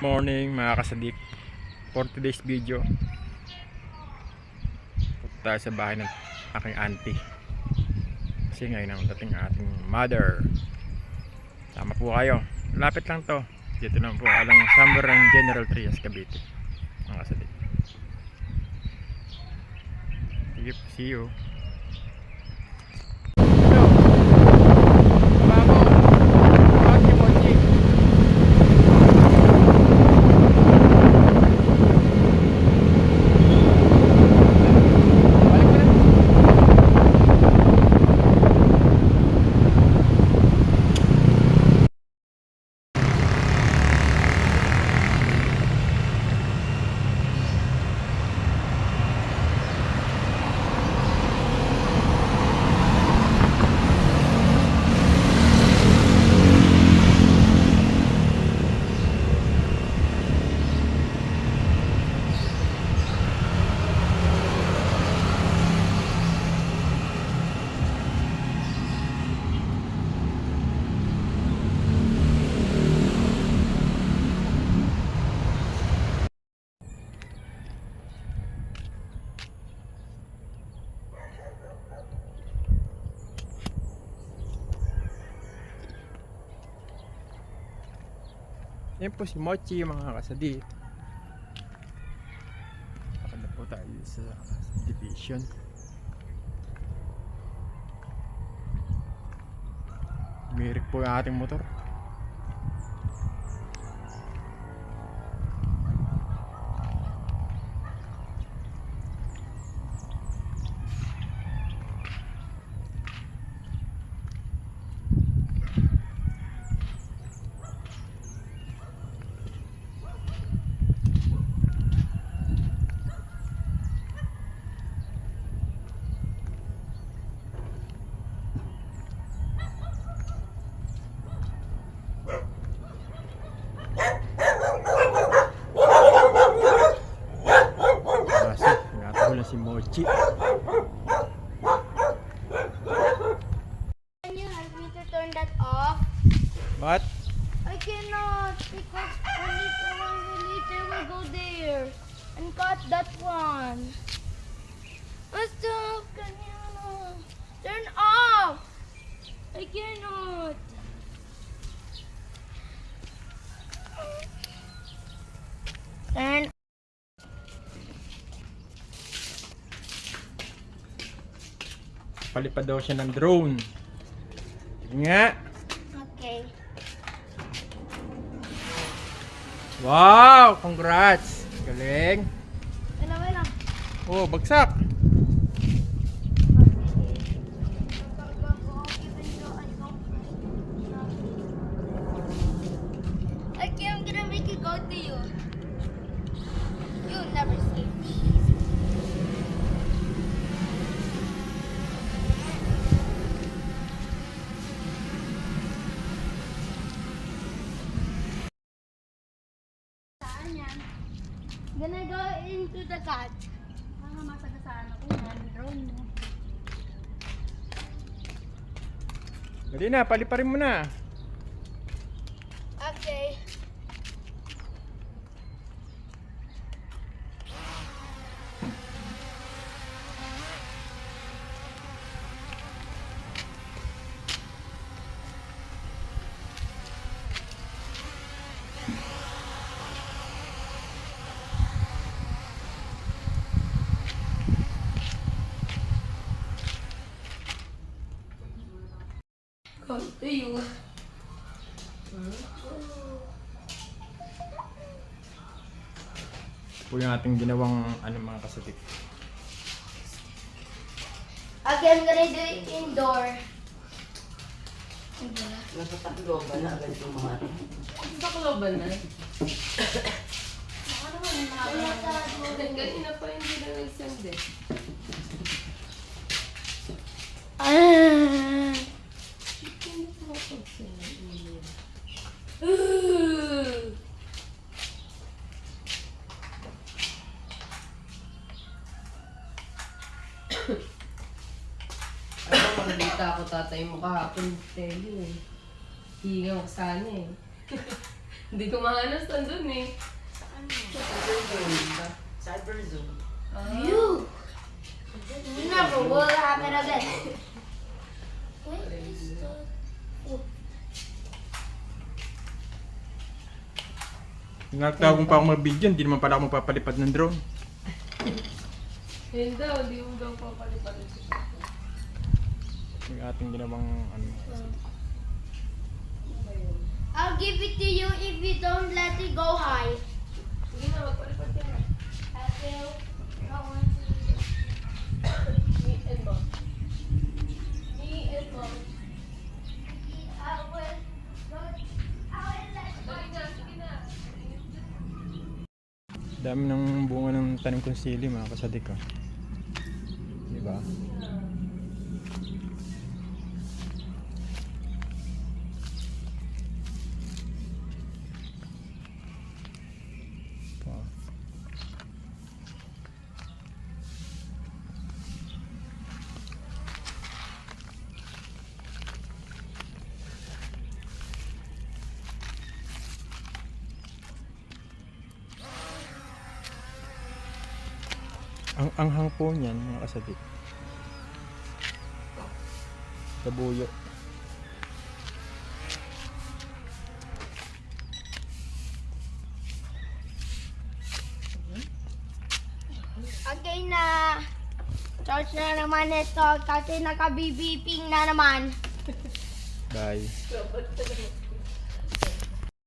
Morning mga kasadik, for today's video punta tayo sa bahay ng aking auntie kasi ngayon ang dating ating mother. Tama po kayo, lapit lang to, dito lang po alang Summer and General Trias, Cavite mga kasadik. Sige, see you. Yan po si Mochi mga kasadi. Pakanda po tayo sa division. Mirik po yung ating motor. Si Mochi. Can you help me to turn that off? What? I cannot because the later will go there and cut that one. Stop! Can you turn off? I cannot. Turn. Palipad daw siya ng drone. Sige nga. Okay. Wow! Congrats! Galing. Wait lang. Oh, bagsak. Okay, I'm gonna make it go to you. You'll never see me. Gonna go into the cat. Masagasaan ako yan. Drone mo. Dali na, paliparin mo na. Okay. Come to you. Po yung ating ginawang mga kasadik. Okay, I'm gonna do it indoor. Nasa Tacloban na agad yung mga Sa Tacloban na? Kanina pa hindi na nag-send eh. Hindi ko makapag-send ng email. Ano, nalita ako tatay mo kahapon. Tell you eh. Hingaw ko sana eh. Hindi ko mahanas nandun eh. Cyber Zoom. You never will happen again. Where is the... Oh. Nagtawag pa ako mag-video, hindi naman pala ako magpapalipad ng drone. Yun daw, di mo daw papalipalit si Papa. Yung ating ginawang ano. I'll give it to you if you don't let it go high. Sige na, magpalipad ka na. I will not want to. Me and Mom. Me and Mom. I will not. I will let go. Dali na, sige na. Dami ng bunga ng tanim kong sili mga kasadik ko. Diba? Pa. Ang anghang po niyan mga kasadik. Kabuyo. Okay na. Charge na naman ito kasi naka-BBPing na naman. Bye. Dapat talaga.